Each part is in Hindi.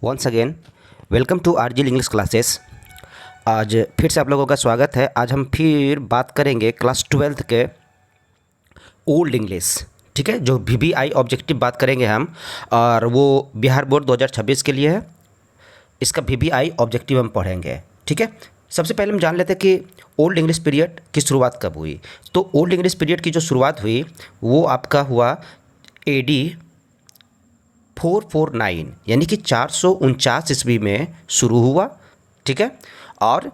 Once again welcome to RGL English classes. आज फिर से आप लोगों का स्वागत है। आज हम फिर बात करेंगे क्लास 12th के ओल्ड इंग्लिश, ठीक है। जो वीबीआई ऑब्जेक्टिव बात करेंगे हम, और वो बिहार बोर्ड 2026 के लिए है। इसका वीबीआई ऑब्जेक्टिव हम पढ़ेंगे, ठीक है। सबसे पहले हम जान लेते हैं कि ओल्ड इंग्लिश पीरियड की शुरुआत कब हुई। तो ओल्ड इंग्लिश पीरियड की जो शुरुआत हुई वो आपका हुआ एडी 449 यानी कि 449 ईस्वी में शुरू हुआ, ठीक है। और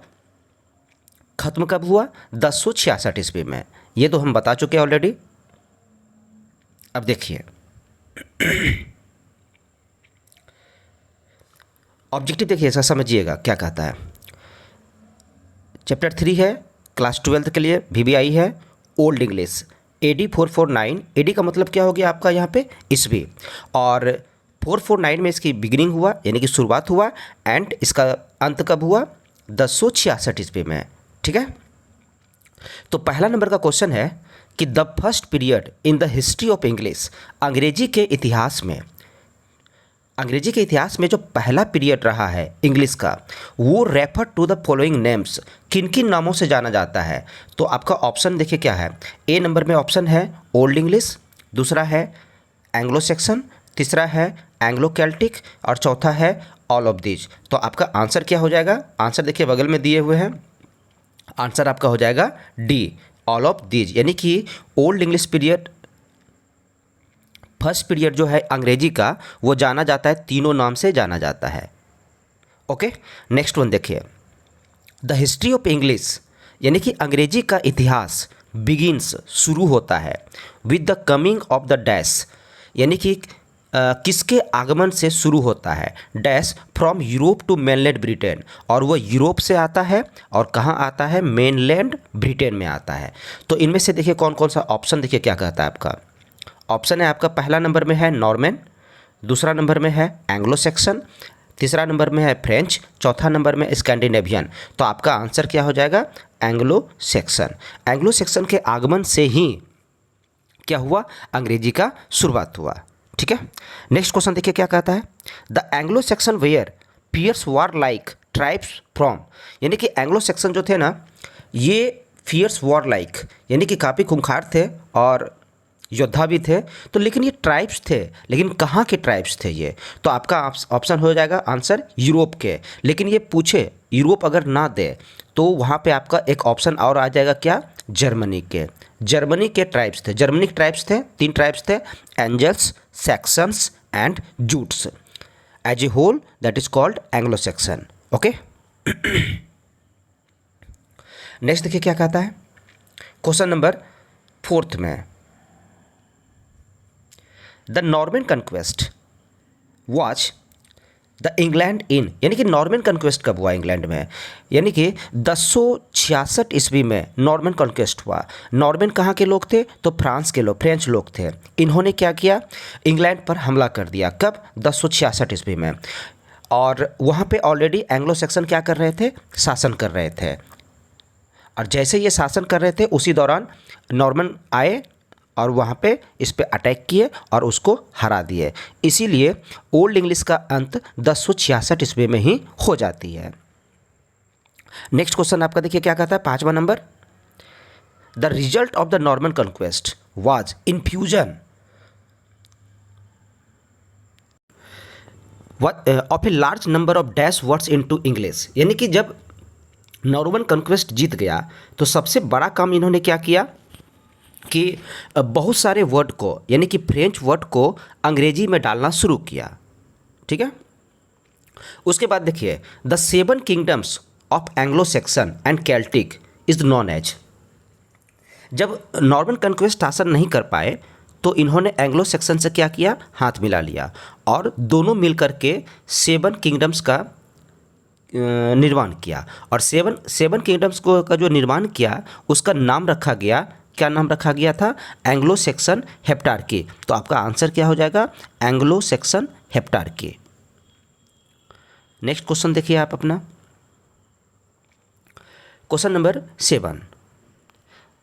ख़त्म कब हुआ? 1066 ईस्वी में। ये तो हम बता चुके हैं ऑलरेडी। अब देखिए ऑब्जेक्टिव, देखिए ऐसा समझिएगा क्या कहता है। चैप्टर 3 है, क्लास 12th के लिए वीबीआई है, ओल्ड इंग्लिश। एडी 449, एडी का मतलब क्या हो गया आपका यहाँ पे? ईस्वी। और 449 में इसकी बिगिनिंग हुआ यानी कि शुरुआत हुआ, एंड इसका अंत कब हुआ? 1066 ईस्वी में, ठीक है। तो पहला नंबर का क्वेश्चन है कि the first period in the history of English, अंग्रेजी के इतिहास में, अंग्रेजी के इतिहास में जो पहला पीरियड रहा है इंग्लिश का, वो refer to the following names, किन किन नामों से जाना जाता है? तो आपका ऑप्शन देखिए क्या है। ए नंबर में ऑप्शन है ओल्ड इंग्लिश, दूसरा है एंग्लो सेक्शन, तीसरा है एंग्लो कैल्टिक, और चौथा है ऑल ऑफ दीज। तो आपका आंसर क्या हो जाएगा? आंसर देखिए बगल में दिए हुए हैं। आंसर आपका हो जाएगा डी, ऑल ऑफ दीज। यानी कि old English period, first period जो है अंग्रेजी का, वो जाना जाता है, तीनों नाम से जाना जाता है। ओके, नेक्स्ट वन देखिए। द हिस्ट्री ऑफ इंग्लिश यानी कि अंग्रेजी का इतिहास बिगिनस, शुरू होता है, with the coming of the dash, यानी कि किसके आगमन से शुरू होता है? Dash from Europe to mainland Britain, और वह यूरोप से आता है और कहाँ आता है? मेनलैंड ब्रिटेन में आता है। तो इनमें से देखिए कौन कौन सा ऑप्शन, देखिए क्या कहता है आपका। ऑप्शन है आपका, पहला नंबर में है नॉर्मन, दूसरा नंबर में है एंग्लो सेक्शन, तीसरा नंबर में है फ्रेंच, चौथा नंबर में स्कैंडिनेवियन। तो आपका आंसर क्या हो जाएगा? Anglo section. एंग्लो सेक्शन के आगमन से ही क्या हुआ? अंग्रेजी का शुरुआत हुआ, ठीक है। नेक्स्ट क्वेश्चन देखिए क्या कहता है। The Anglo Saxon were fierce warlike tribes from, यानी कि एंग्लो सेक्शन जो थे ना, ये फियर्स वार लाइक यानी कि काफ़ी खूंखार थे और योद्धा भी थे। तो लेकिन ये ट्राइब्स थे, लेकिन कहाँ के ट्राइब्स थे ये? तो आपका ऑप्शन हो जाएगा आंसर यूरोप के। लेकिन ये पूछे यूरोप अगर ना दे तो वहाँ पे आपका एक ऑप्शन और आ जाएगा, क्या? जर्मनी के। जर्मनी के ट्राइब्स थे, जर्मनी के ट्राइब्स थे, तीन ट्राइब्स थे, Angles, Saxons and Jutes. As a whole that is called Anglo Saxon. Okay, next देखिए क्या कहता है क्वेश्चन नंबर 4 में। The Norman conquest watch the England in, यानी कि नॉर्मन कन्क्वेस्ट कब हुआ इंग्लैंड में? यानी कि 1066 ईस्वी में नॉर्मन कन्क्वेस्ट हुआ। नॉर्मन कहाँ के लोग थे? तो फ्रांस के लोग, फ्रेंच लोग थे। इन्होंने क्या किया? इंग्लैंड पर हमला कर दिया। कब? 1066 ईस्वी में। और वहाँ पे ऑलरेडी एंग्लो सेक्शन क्या कर रहे थे? शासन कर रहे थे। और जैसे ये शासन कर रहे थे उसी दौरान नॉर्मन आए और वहाँ पे इस पे अटैक किए और उसको हरा दिए। इसीलिए ओल्ड इंग्लिश का अंत 1066 ईस्वी में ही हो जाती है। नेक्स्ट क्वेश्चन आपका देखिए क्या कहता है, 5वां number. The result of the Norman conquest was infusion of a large number of dash words into English, यानी कि जब नॉर्मन कॉन्क्वेस्ट जीत गया तो सबसे बड़ा काम इन्होंने क्या किया कि बहुत सारे वर्ड को, यानी कि फ्रेंच वर्ड को अंग्रेजी में डालना शुरू किया, ठीक है। उसके बाद देखिए the 7 kingdoms of Anglo Saxon and Celtic is known as, जब नॉर्मन कन्क्वेस्ट शासन नहीं कर पाए तो इन्होंने एंग्लो सेक्शन से क्या किया? हाथ मिला लिया और दोनों मिलकर के 7 किंगडम्स का निर्माण किया। और सेवन किंगडम्स को का जो निर्माण किया उसका नाम रखा गया, क्या नाम रखा गया था? Anglo Saxon heptarchy. तो आपका आंसर क्या हो जाएगा? Anglo Saxon heptarchy. Next question देखिए आप अपना, question number 7।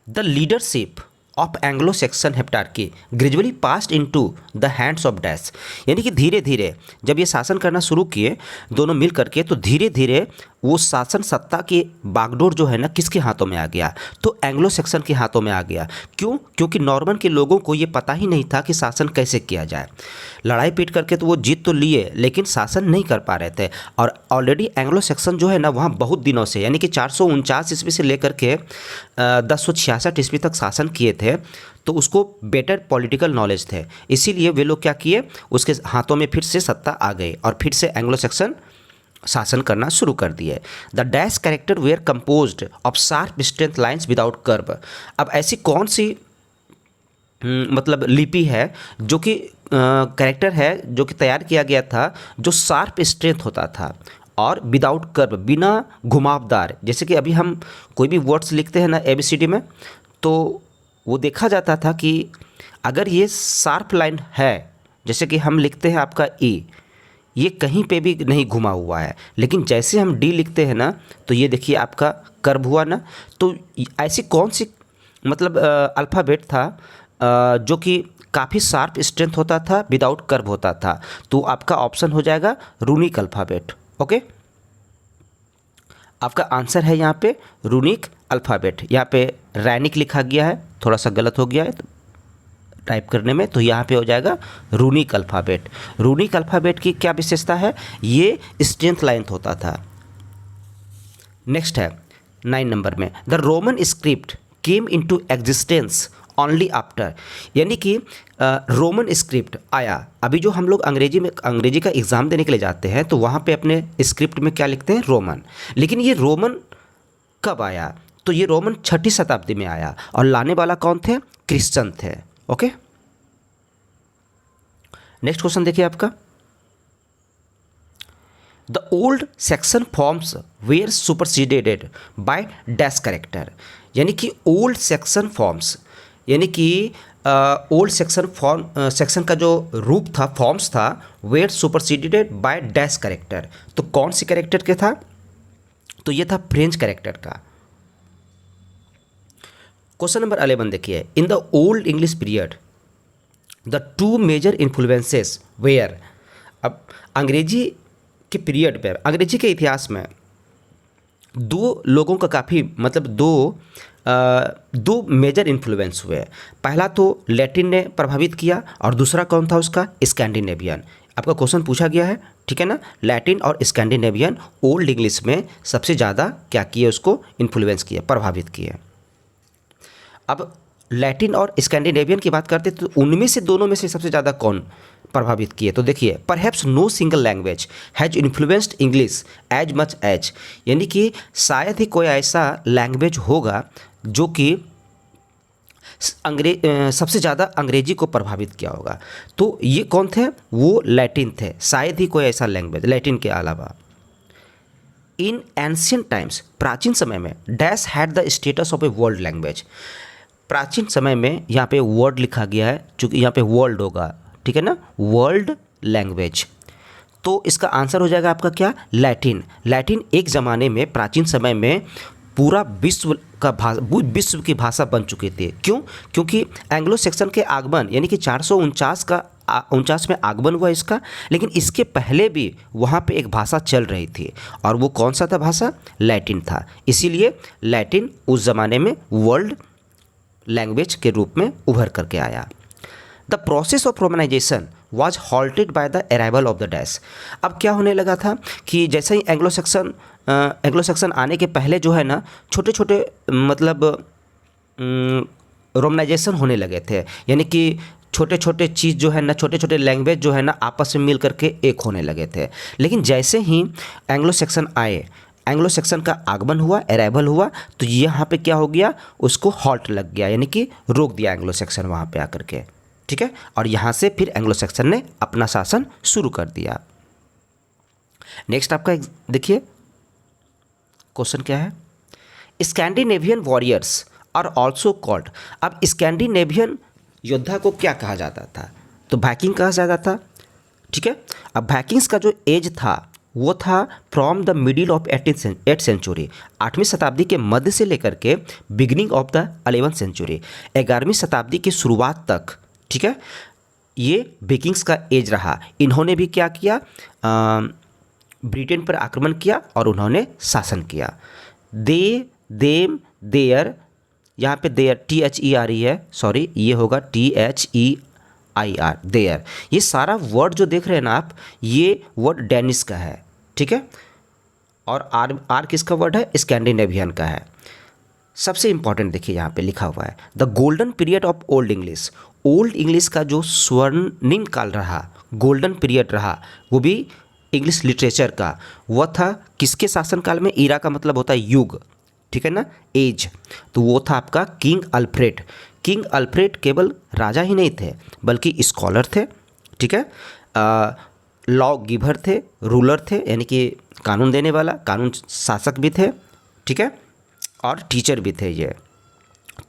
The leadership of Anglo Saxon heptarchy gradually passed into the hands of dash, यानी कि धीरे धीरे जब ये शासन करना शुरू किए दोनों मिल करके, तो धीरे धीरे वो शासन सत्ता की बागडोर जो है ना किसके हाथों में आ गया, तो एंग्लो सेक्सन के हाथों में आ गया। क्यों? क्योंकि नॉर्मन के लोगों को ये पता ही नहीं था कि शासन कैसे किया जाए। लड़ाई पीट करके तो वो जीत तो लिए लेकिन शासन नहीं कर पा रहे थे। और ऑलरेडी एंग्लो सेक्सन जो है ना वहाँ बहुत दिनों से, यानी कि 449 ईस्वी से लेकर के 1066 ईस्वी तक शासन किए थे, तो उसको बेटर पॉलिटिकल नॉलेज थे, इसीलिए वे लोग क्या किए, उसके हाथों में फिर से सत्ता आ गई और फिर से एंग्लो सेक्सन शासन करना शुरू कर दिए। The dash character were composed of sharp strength lines without curve. अब ऐसी कौन सी मतलब लिपि है जो कि कैरेक्टर है जो कि तैयार किया गया था जो शार्प स्ट्रेंथ होता था और विदाउट कर्व, बिना घुमावदार। जैसे कि अभी हम कोई भी वर्ड्स लिखते हैं ना ABCD में, तो वो देखा जाता था कि अगर ये शार्प लाइन है, जैसे कि हम लिखते हैं आपका E, ये कहीं पे भी नहीं घुमा हुआ है, लेकिन जैसे हम D लिखते हैं ना तो ये देखिए आपका कर्व हुआ ना। तो ऐसी कौन सी मतलब अल्फ़ाबेट था जो कि काफ़ी शार्प स्ट्रेंथ होता था, विदाउट कर्व होता था, तो आपका ऑप्शन हो जाएगा रूनिक अल्फ़ाबेट। ओके, आपका आंसर है यहाँ पे रूनिक अल्फ़ाबेट। यहाँ पे रैनिक लिखा गया है, थोड़ा सा गलत हो गया है टाइप करने में, तो यहाँ पे हो जाएगा रूनिक अल्फ़ाबेट। रूनिक अल्फ़ाबेट की क्या विशेषता है, ये स्ट्रेंथ लाइन होता था। नेक्स्ट है 9 नंबर में, the Roman script came into existence only after, यानी कि रोमन स्क्रिप्ट आया। अभी जो हम लोग अंग्रेजी का एग्ज़ाम देने के लिए जाते हैं तो वहाँ पे अपने स्क्रिप्ट में क्या लिखते हैं, रोमन। लेकिन ये रोमन कब आया, तो ये रोमन 6ठी शताब्दी में आया और लाने वाला कौन थे, क्रिश्चियन थे। ओके, नेक्स्ट क्वेश्चन देखिए आपका, the old Saxon forms were superseded by dash character, यानी कि ओल्ड सेक्शन फॉर्म्स, यानी कि ओल्ड सेक्शन का जो रूप था, फॉर्म्स था, were superseded by dash character, तो कौन सी करेक्टर के था, तो ये था फ्रेंच करेक्टर का। क्वेश्चन नंबर 11 देखिए, in the old English period the two major influences were. अब अंग्रेजी के पीरियड पर, अंग्रेजी के इतिहास में दो लोगों का काफ़ी मतलब दो मेजर इन्फ्लुएंस हुए। पहला तो लैटिन ने प्रभावित किया और दूसरा कौन था उसका, स्कैंडिनेवियन। आपका क्वेश्चन पूछा गया है, ठीक है ना, लैटिन और स्कैंडिनेवियन ओल्ड इंग्लिश में सबसे ज़्यादा क्या किए, उसको इन्फ्लुएंस किए, प्रभावित किए। अब लैटिन और स्कैंडिनेवियन की बात करते तो उनमें से दोनों में से सबसे ज़्यादा कौन प्रभावित किए, तो देखिए, perhaps no single language has influenced English as much as, यानी कि शायद ही कोई ऐसा लैंग्वेज होगा जो कि सबसे ज़्यादा अंग्रेजी को प्रभावित किया होगा। तो ये कौन थे, वो लैटिन थे, शायद ही कोई ऐसा लैंग्वेज लैटिन के अलावा। इन एंशियंट टाइम्स, प्राचीन समय में, dash had the status of a world language. प्राचीन समय में यहाँ पे वर्ड लिखा गया है, चूँकि यहाँ पे वर्ल्ड होगा, ठीक है ना, वर्ल्ड लैंग्वेज, तो इसका आंसर हो जाएगा आपका क्या, लैटिन। लैटिन एक ज़माने में, प्राचीन समय में पूरा विश्व की भाषा बन चुकी थी। क्यों? क्योंकि एंग्लो सेक्सन के आगमन, यानी कि 449 में आगमन हुआ इसका, लेकिन इसके पहले भी वहाँ पे एक भाषा चल रही थी और वो कौन सा था भाषा, लैटिन था। इसीलिए लैटिन उस ज़माने में वर्ल्ड लैंग्वेज के रूप में उभर करके आया। The process of Romanisation was halted by the arrival of the dash. अब क्या होने लगा था कि जैसे ही एंग्लो सेक्सन आने के पहले जो है ना, छोटे छोटे मतलब रोमनाइजेशन होने लगे थे, यानी कि छोटे छोटे चीज़ जो है ना, छोटे छोटे लैंग्वेज जो है ना आपस में मिल करके एक होने लगे थे। लेकिन जैसे ही एंग्लो सेक्सन आए, एंग्लो सेक्सन का आगमन हुआ, अराइवल हुआ, तो यहाँ पे क्या हो गया, उसको हॉल्ट लग गया, यानी कि रोक दिया एंग्लो सेक्सन वहाँ पे आकर के, ठीक है। और यहाँ से फिर एंग्लो सेक्सन ने अपना शासन शुरू कर दिया। नेक्स्ट आपका देखिए क्वेश्चन क्या है, Scandinavian warriors are also called. अब स्कैंडिनेवियन योद्धा को क्या कहा जाता था, तो वाइकिंग कहा जाता था, ठीक है। अब वाइकिंग्स का जो एज था वो था from the middle of eight century, 8वीं शताब्दी के मध्य से लेकर के beginning of the 11th century, 11वीं शताब्दी की शुरुआत तक, ठीक है, ये विकिंग्स का एज रहा। इन्होंने भी क्या किया, ब्रिटेन पर आक्रमण किया और उन्होंने शासन किया। दे, देम, देयर, यहाँ पे देयर THER है, सॉरी ये होगा THEIR, देयर। ये सारा वर्ड जो देख रहे हैं ना आप, ये वर्ड डेनिश का है, ठीक है, और आर किसका वर्ड है, स्कैंडिनेवियन का है। सबसे इंपॉर्टेंट देखिए यहाँ पे लिखा हुआ है the golden period of old English. Old English का जो स्वर्णिम काल रहा, गोल्डन पीरियड रहा, वो भी इंग्लिश लिटरेचर का, वह था किसके शासनकाल में? ईरा का मतलब होता है युग, ठीक है ना, एज। तो वो था आपका किंग अल्फ्रेड। किंग अल्फ्रेड केवल राजा ही नहीं थे बल्कि स्कॉलर थे, ठीक है, लॉ गिवर थे, रूलर थे यानी कि कानून देने वाला, कानून शासक भी थे, ठीक है, और टीचर भी थे ये।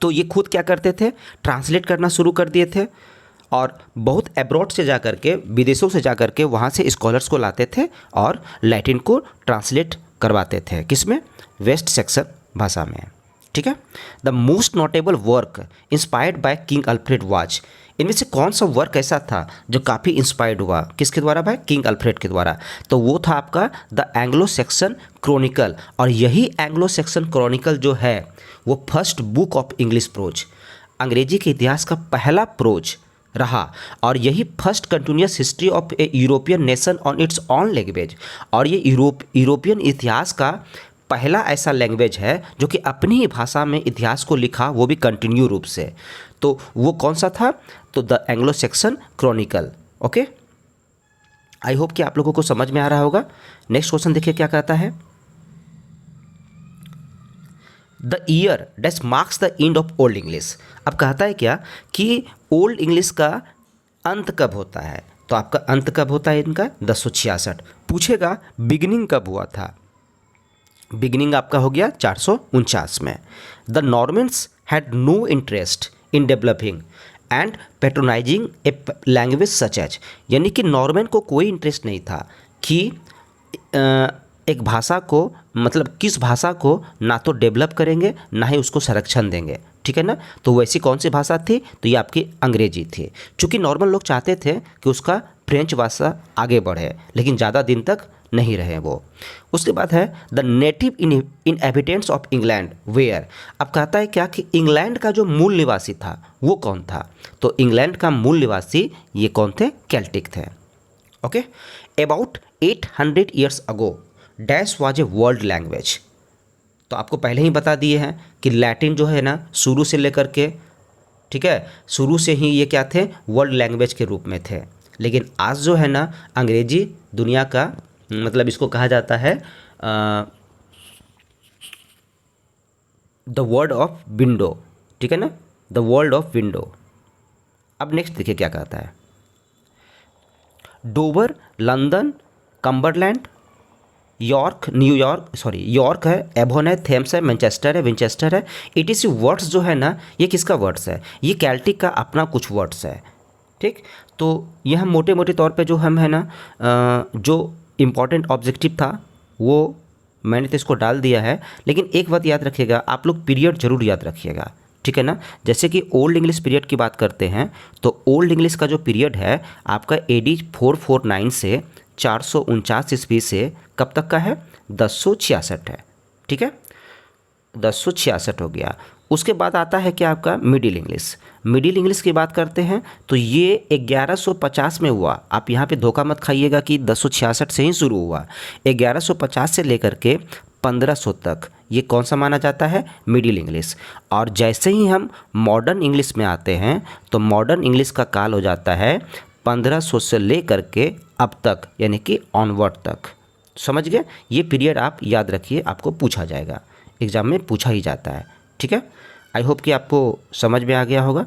तो ये खुद क्या करते थे, ट्रांसलेट करना शुरू कर दिए थे और बहुत एब्रॉड से जा कर के, विदेशों से जा कर के वहाँ से स्कॉलर्स को लाते थे और लैटिन को ट्रांसलेट करवाते थे, किसमें? वेस्ट सेक्सन भाषा में, ठीक है। The most notable work inspired by king Alfred was, इनमें से कौन सा वर्क ऐसा था जो काफ़ी इंस्पायर्ड हुआ, किसके द्वारा भाई? किंग अल्फ्रेड के द्वारा। तो वो था आपका द एंग्लो सेक्सन क्रॉनिकल, और यही एंग्लो सेक्सन क्रॉनिकल जो है वो first book of English pros, अंग्रेजी के इतिहास का पहला प्रोज रहा, और यही first continuous history of A European nation on it's on language, और ये यूरोपियन इतिहास का पहला ऐसा लैंग्वेज है जो कि अपनी ही भाषा में इतिहास को लिखा, वो भी कंटिन्यू रूप से। तो वो कौन सा था? तो the Anglo section Chronicle. Okay, I hope कि आप लोगों को समझ में आ रहा होगा। नेक्स्ट क्वेश्चन देखिए क्या कहता है, the year dash marks the end of old English. अब कहता है क्या कि ओल्ड इंग्लिश का अंत कब होता है? तो आपका अंत कब होता है इनका? 1066। पूछेगा बिगिनिंग कब हुआ था? बिगिनिंग आपका हो गया 449 में। The Normans had no interest in developing and patronising a language such as, यानी कि नॉर्मन को कोई इंटरेस्ट नहीं था कि एक भाषा को, मतलब किस भाषा को ना तो डेवलप करेंगे ना ही उसको संरक्षण देंगे, ठीक है ना। तो वैसी कौन सी भाषा थी? तो ये आपकी अंग्रेजी थी। चूँकि नॉर्मल लोग चाहते थे कि उसका फ्रेंच भाषा आगे बढ़े, लेकिन ज़्यादा दिन तक नहीं रहे वो। उसके बाद है the native inhabitants of England were. अब कहता है क्या कि इंग्लैंड का जो मूल निवासी था वो कौन था? तो इंग्लैंड का मूल निवासी ये कौन थे? केल्टिक थे। Okay, about 800 years ago dash was a world language. तो आपको पहले ही बता दिए हैं कि लैटिन जो है ना शुरू से लेकर के, ठीक है, शुरू से ही ये क्या थे? वर्ल्ड लैंग्वेज के रूप में थे। लेकिन आज जो है ना अंग्रेजी दुनिया का, मतलब इसको कहा जाता है द वर्ल्ड ऑफ विंडो, ठीक है ना, द वर्ल्ड ऑफ विंडो। अब नेक्स्ट देखिए क्या कहता है, Dover, London, Cumberland, York, York है, एवोन है, थेम्स है, मैनचेस्टर है, विंचेस्टर है। ETC वर्ड्स जो है ना ये किसका वर्ड्स है? ये केल्टिक का अपना कुछ वर्ड्स है, ठीक। तो ये हम मोटे मोटे तौर पे जो हम है ना जो इम्पॉर्टेंट ऑब्जेक्टिव था वो मैंने तो इसको डाल दिया है। लेकिन एक बात याद रखिएगा, आप लोग पीरियड जरूर याद रखिएगा, ठीक है ना। जैसे कि ओल्ड इंग्लिश पीरियड की बात करते हैं तो ओल्ड इंग्लिश का जो पीरियड है आपका AD 449 से 449 ईस्वी से कब तक का है? 1066 है, ठीक है, 1066 हो गया। उसके बाद आता है क्या आपका मिडिल इंग्लिश। मिडिल इंग्लिश की बात करते हैं तो ये 1150 में हुआ। आप यहाँ पे धोखा मत खाइएगा कि 1066 से ही शुरू हुआ। 1150 से लेकर के 1500 तक ये कौन सा माना जाता है? Middle English. और जैसे ही हम मॉडर्न इंग्लिश में आते हैं तो मॉडर्न इंग्लिश का काल हो जाता है 1500 से लेकर के अब तक, यानी कि ऑनवर्ड तक। समझ गए? ये पीरियड आप याद रखिए, आपको पूछा जाएगा, एग्ज़ाम में पूछा ही जाता है, ठीक है। आई होप कि आपको समझ में आ गया होगा,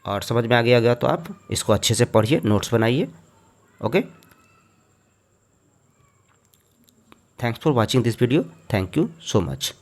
और समझ में आ गया तो आप इसको अच्छे से पढ़िए, नोट्स बनाइए। Okay, thanks for watching this video, thank you so much.